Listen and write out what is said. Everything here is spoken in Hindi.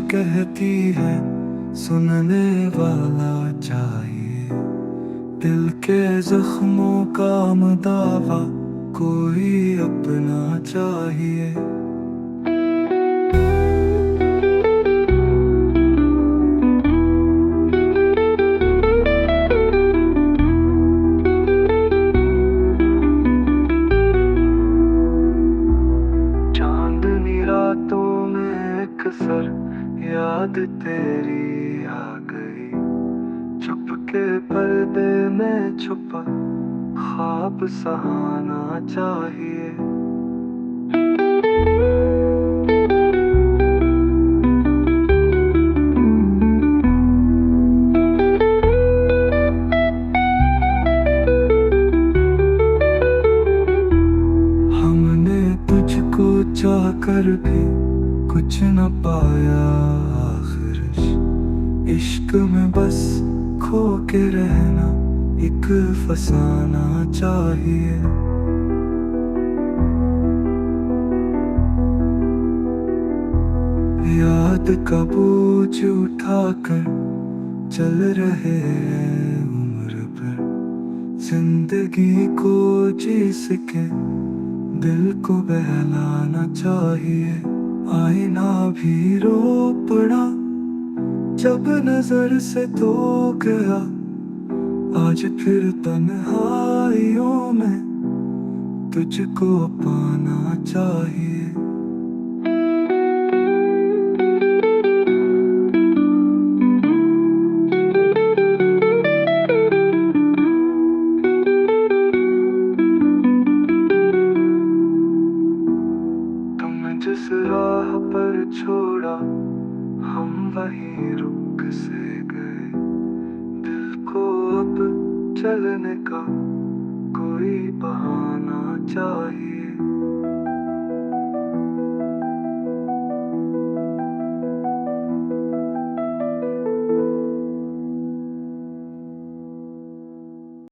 कहती है सुनने वाला चाहिए। दिल के जख्मों का मदावा कोई अपना चाहिए। चांदनी रातों में अक्सर याद तेरी आ गई। चुपके पर्दे में छुपा ख्वाब सहाना चाहिए। हमने तुझको चाह कर भी कुछ न पाया आखिर। इश्क में बस खो के रहना एक फसाना चाहिए। याद का बोझ उठाकर चल रहे हैं उम्र भर। जिंदगी को जी सके दिल को बहलाना चाहिए। आईना भी रो पड़ा जब नजर से तो गया। आज फिर तन्हाइयों में तुझको पाना चाहिए। तुम जिस राह पर छोड़ा हम वहीं रुक से गए। दिल को अब चलने का कोई बहाना चाहिए।